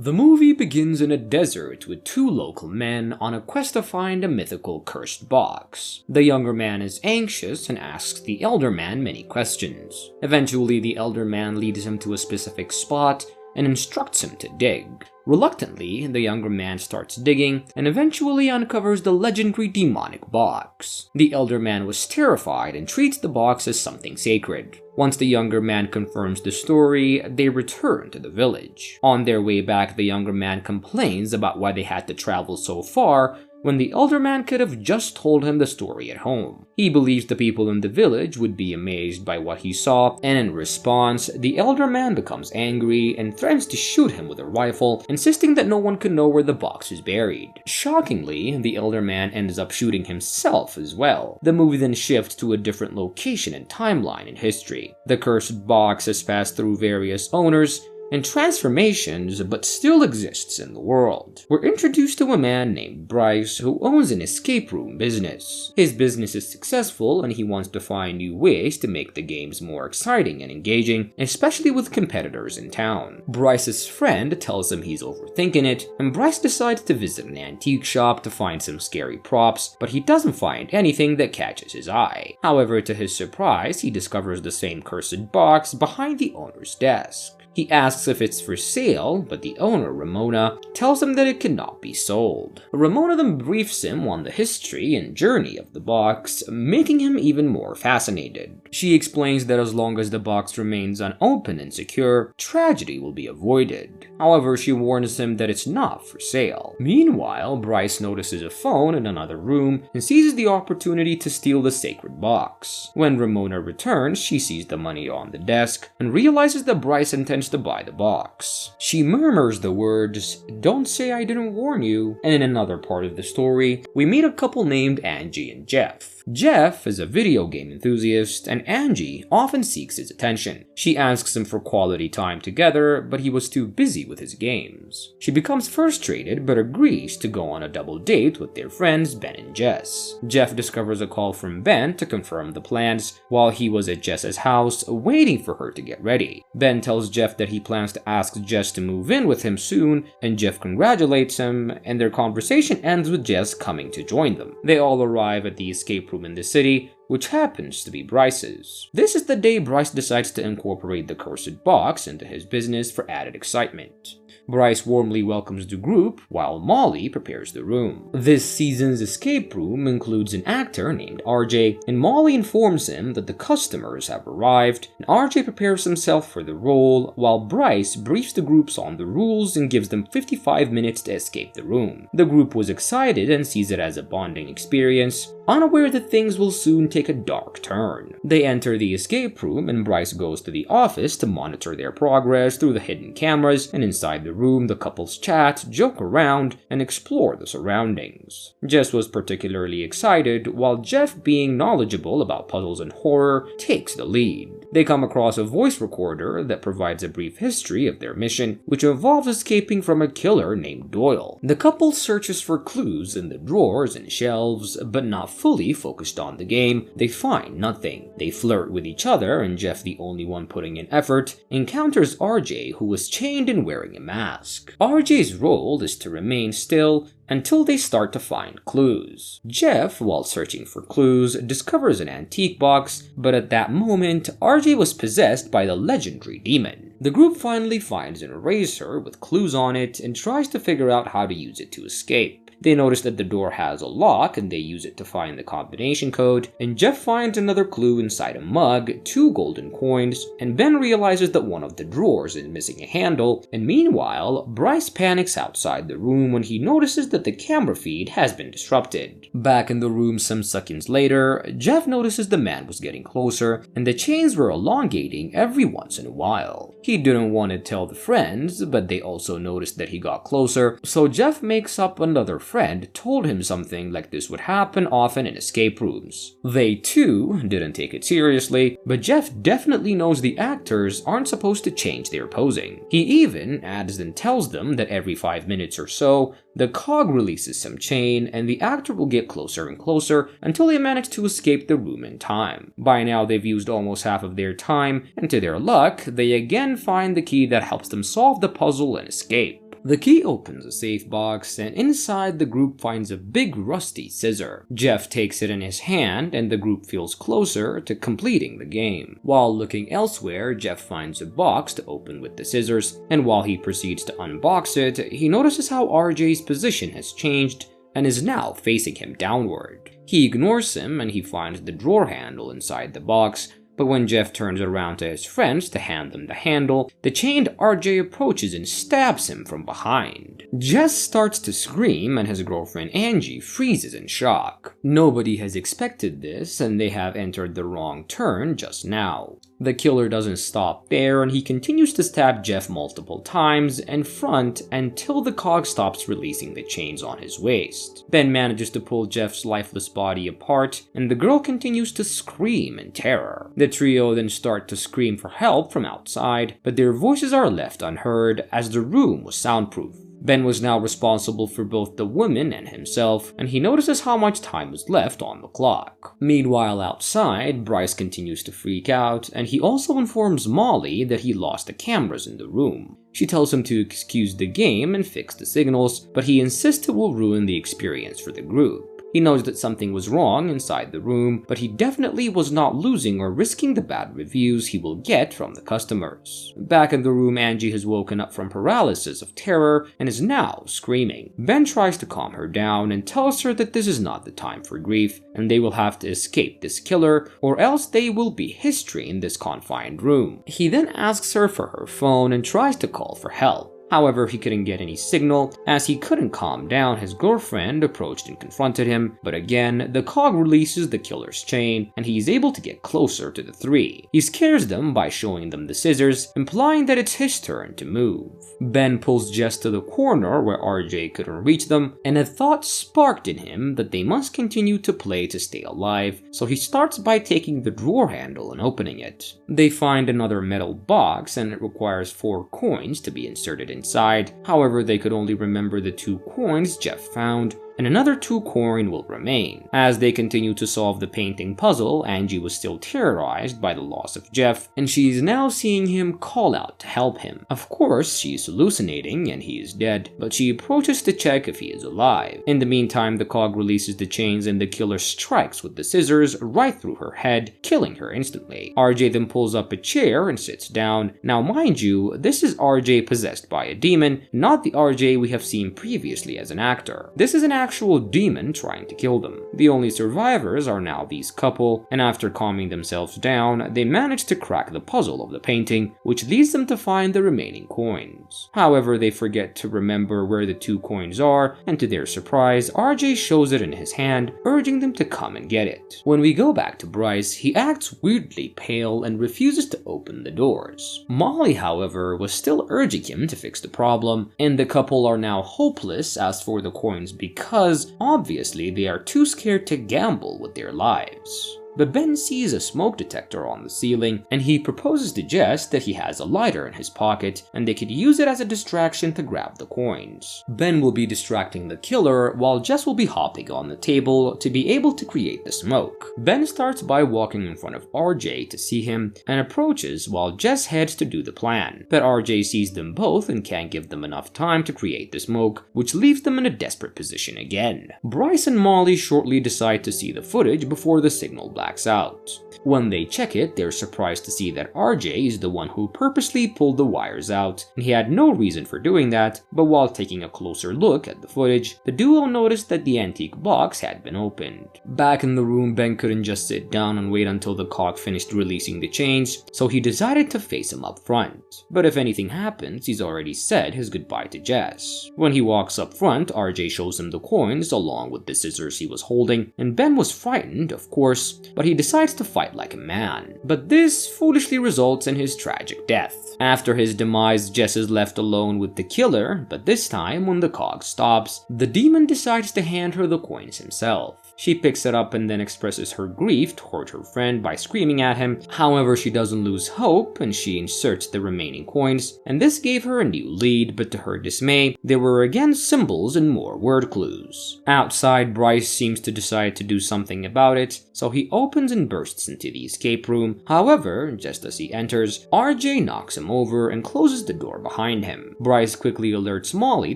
The movie begins in a desert with two local men on a quest to find a mythical cursed box. The younger man is anxious and asks the elder man many questions. Eventually, the elder man leads him to a specific spot and instructs him to dig. Reluctantly, the younger man starts digging and eventually uncovers the legendary demonic box. The elder man was terrified and treats the box as something sacred. Once the younger man confirms the story, they return to the village. On their way back, the younger man complains about why they had to travel so far when the elder man could have just told him the story at home. He believes the people in the village would be amazed by what he saw, and in response, the elder man becomes angry and threatens to shoot him with a rifle, insisting that no one could know where the box is buried. Shockingly, the elder man ends up shooting himself as well. The movie then shifts to a different location and timeline in history. The cursed box has passed through various owners and transformations, but still exists in the world. We're introduced to a man named Bryce who owns an escape room business. His business is successful and he wants to find new ways to make the games more exciting and engaging, especially with competitors in town. Bryce's friend tells him he's overthinking it, and Bryce decides to visit an antique shop to find some scary props, but he doesn't find anything that catches his eye. However, to his surprise, he discovers the same cursed box behind the owner's desk. He asks if it's for sale, but the owner, Ramona, tells him that it cannot be sold. Ramona then briefs him on the history and journey of the box, making him even more fascinated. She explains that as long as the box remains unopened and secure, tragedy will be avoided. However, she warns him that it's not for sale. Meanwhile, Bryce notices a phone in another room and seizes the opportunity to steal the sacred box. When Ramona returns, she sees the money on the desk and realizes that Bryce intends to buy the box. She murmurs the words, "Don't say I didn't warn you." And in another part of the story, we meet a couple named Angie and Jeff. Jeff is a video game enthusiast, and Angie often seeks his attention. She asks him for quality time together, but he was too busy with his games. She becomes frustrated but agrees to go on a double date with their friends Ben and Jess. Jeff discovers a call from Ben to confirm the plans while he was at Jess's house waiting for her to get ready. Ben tells Jeff that he plans to ask Jess to move in with him soon, and Jeff congratulates him, and their conversation ends with Jess coming to join them. They all arrive at the escape room in the city, which happens to be Bryce's. This is the day Bryce decides to incorporate the cursed box into his business for added excitement. Bryce warmly welcomes the group, while Molly prepares the room. This season's escape room includes an actor named RJ, and Molly informs him that the customers have arrived, and RJ prepares himself for the role, while Bryce briefs the groups on the rules and gives them 55 minutes to escape the room. The group was excited and sees it as a bonding experience, unaware that things will soon take a dark turn. They enter the escape room, and Bryce goes to the office to monitor their progress through the hidden cameras, and inside the room the couples chat, joke around, and explore the surroundings. Jess was particularly excited, while Jeff, being knowledgeable about puzzles and horror, takes the lead. They come across a voice recorder that provides a brief history of their mission, which involves escaping from a killer named Doyle. The couple searches for clues in the drawers and shelves, but not fully focused on the game, they find nothing. They flirt with each other, and Jeff, the only one putting in effort, encounters RJ, who was chained and wearing a mask. RJ's role is to remain still until they start to find clues. Jeff, while searching for clues, discovers an antique box, but at that moment, RJ was possessed by the legendary demon. The group finally finds an eraser with clues on it and tries to figure out how to use it to escape. They notice that the door has a lock and they use it to find the combination code, and Jeff finds another clue inside a mug, 2 golden coins, and Ben realizes that one of the drawers is missing a handle, and meanwhile, Bryce panics outside the room when he notices that the camera feed has been disrupted. Back in the room some seconds later, Jeff notices the man was getting closer, and the chains were elongating every once in a while. He didn't want to tell the friends, but they also noticed that he got closer, so Jeff makes up another friend told him something like this would happen often in escape rooms. They too didn't take it seriously, but Jeff definitely knows the actors aren't supposed to change their posing. He even adds and tells them that every 5 minutes or so, the cog releases some chain and the actor will get closer and closer until they manage to escape the room in time. By now they've used almost half of their time, and to their luck, they again find the key that helps them solve the puzzle and escape. The key opens a safe box, and inside the group finds a big rusty scissor. Jeff takes it in his hand, and the group feels closer to completing the game. While looking elsewhere, Jeff finds a box to open with the scissors, and while he proceeds to unbox it, he notices how RJ's position has changed and is now facing him downward. He ignores him and he finds the drawer handle inside the box, but when Jeff turns around to his friends to hand them the handle, the chained RJ approaches and stabs him from behind. Jess starts to scream and his girlfriend Angie freezes in shock. Nobody has expected this and they have entered the wrong turn just now. The killer doesn't stop there and he continues to stab Jeff multiple times in front until the cog stops releasing the chains on his waist. Ben manages to pull Jeff's lifeless body apart and the girl continues to scream in terror. The trio then start to scream for help from outside, but their voices are left unheard as the room was soundproof. Ben was now responsible for both the women and himself, and he notices how much time was left on the clock. Meanwhile, outside, Bryce continues to freak out, and he also informs Molly that he lost the cameras in the room. She tells him to excuse the game and fix the signals, but he insists it will ruin the experience for the group. He knows that something was wrong inside the room, but he definitely was not losing or risking the bad reviews he will get from the customers. Back in the room, Angie has woken up from paralysis of terror and is now screaming. Ben tries to calm her down and tells her that this is not the time for grief and they will have to escape this killer or else they will be history in this confined room. He then asks her for her phone and tries to call for help. However, he couldn't get any signal. As he couldn't calm down, his girlfriend approached and confronted him, but again, the cog releases the killer's chain, and he is able to get closer to the three. He scares them by showing them the scissors, implying that it's his turn to move. Ben pulls Jess to the corner where RJ couldn't reach them, and a thought sparked in him that they must continue to play to stay alive, so he starts by taking the drawer handle and opening it. They find another metal box, and it requires 4 coins to be inserted inside. However, they could only remember the 2 coins Jeff found, and another 2 coin will remain. As they continue to solve the painting puzzle, Angie was still terrorized by the loss of Jeff, and she is now seeing him call out to help him. Of course, she is hallucinating and he is dead, but she approaches to check if he is alive. In the meantime, the cog releases the chains and the killer strikes with the scissors right through her head, killing her instantly. RJ then pulls up a chair and sits down. Now mind you, this is RJ possessed by a demon, not the RJ we have seen previously as an actor. This is an actual demon trying to kill them. The only survivors are now these couple, and after calming themselves down, they manage to crack the puzzle of the painting, which leads them to find the remaining coins. However, they forget to remember where the 2 coins are, and to their surprise, RJ shows it in his hand, urging them to come and get it. When we go back to Bryce, he acts weirdly pale and refuses to open the doors. Molly, however, was still urging him to fix the problem, and the couple are now hopeless as for the coins because obviously they are too scared to gamble with their lives. But Ben sees a smoke detector on the ceiling, and he proposes to Jess that he has a lighter in his pocket, and they could use it as a distraction to grab the coins. Ben will be distracting the killer, while Jess will be hopping on the table to be able to create the smoke. Ben starts by walking in front of RJ to see him, and approaches while Jess heads to do the plan. But RJ sees them both and can't give them enough time to create the smoke, which leaves them in a desperate position again. Bryce and Molly shortly decide to see the footage before the signal blacks out. When they check it, they're surprised to see that RJ is the one who purposely pulled the wires out, and he had no reason for doing that, but while taking a closer look at the footage, the duo noticed that the antique box had been opened. Back in the room, Ben couldn't just sit down and wait until the cog finished releasing the chains, so he decided to face him up front. But if anything happens, he's already said his goodbye to Jess. When he walks up front, RJ shows him the coins along with the scissors he was holding, and Ben was frightened, of course, but he decides to fight like a man. But this foolishly results in his tragic death. After his demise, Jess is left alone with the killer, but this time when the cog stops, the demon decides to hand her the coins himself. She picks it up and then expresses her grief toward her friend by screaming at him. However, she doesn't lose hope and she inserts the remaining coins, and this gave her a new lead, but to her dismay, there were again symbols and more word clues. Outside, Bryce seems to decide to do something about it, so he opens and bursts into the escape room. However, just as he enters, RJ knocks him over and closes the door behind him. Bryce quickly alerts Molly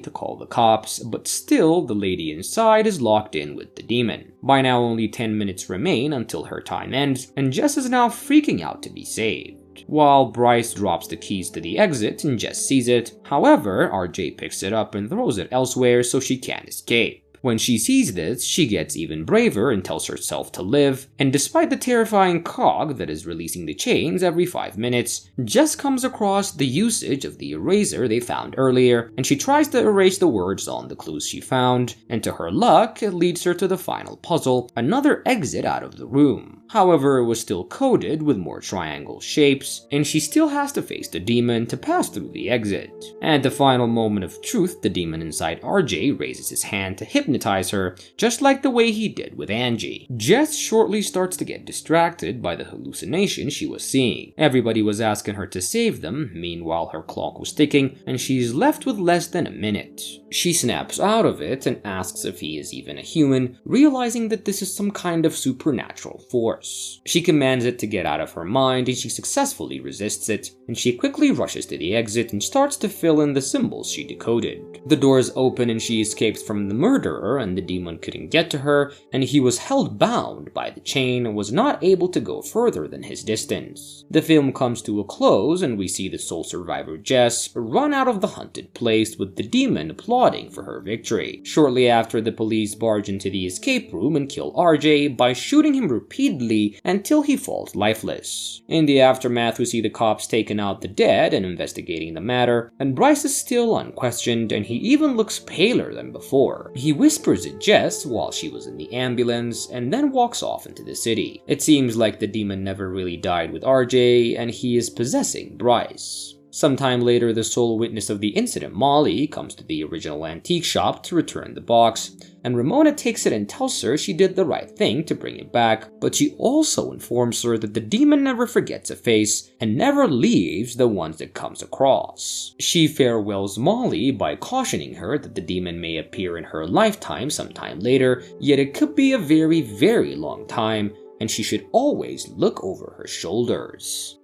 to call the cops, but still, the lady inside is locked in with the demon. By now, only 10 minutes remain until her time ends, and Jess is now freaking out to be saved. While Bryce drops the keys to the exit and Jess sees it, however, RJ picks it up and throws it elsewhere so she can't escape. When she sees this, she gets even braver and tells herself to live, and despite the terrifying cog that is releasing the chains every 5 minutes, Jess comes across the usage of the eraser they found earlier, and she tries to erase the words on the clues she found, and to her luck, it leads her to the final puzzle, another exit out of the room. However, it was still coded with more triangle shapes, and she still has to face the demon to pass through the exit. At the final moment of truth, the demon inside RJ raises his hand to hypnotize her, just like the way he did with Angie. Jess shortly starts to get distracted by the hallucination she was seeing. Everybody was asking her to save them, meanwhile her clock was ticking, and she's left with less than a minute. She snaps out of it and asks if he is even a human, realizing that this is some kind of supernatural force. She commands it to get out of her mind and she successfully resists it, and she quickly rushes to the exit and starts to fill in the symbols she decoded. The doors open and she escapes from the murderer, and the demon couldn't get to her, and he was held bound by the chain and was not able to go further than his distance. The film comes to a close and we see the sole survivor Jess run out of the haunted place with the demon applauding for her victory. Shortly after, the police barge into the escape room and kill RJ by shooting him repeatedly until he falls lifeless. In the aftermath, we see the cops taking out the dead and investigating the matter, and Bryce is still unquestioned, and he even looks paler than before. He whispers at Jess while she was in the ambulance and then walks off into the city. It seems like the demon never really died with RJ and he is possessing Bryce. Sometime later, the sole witness of the incident, Molly, comes to the original antique shop to return the box, and Ramona takes it and tells her she did the right thing to bring it back, but she also informs her that the demon never forgets a face and never leaves the ones it comes across. She farewells Molly by cautioning her that the demon may appear in her lifetime sometime later, yet it could be a very, very long time, and she should always look over her shoulders.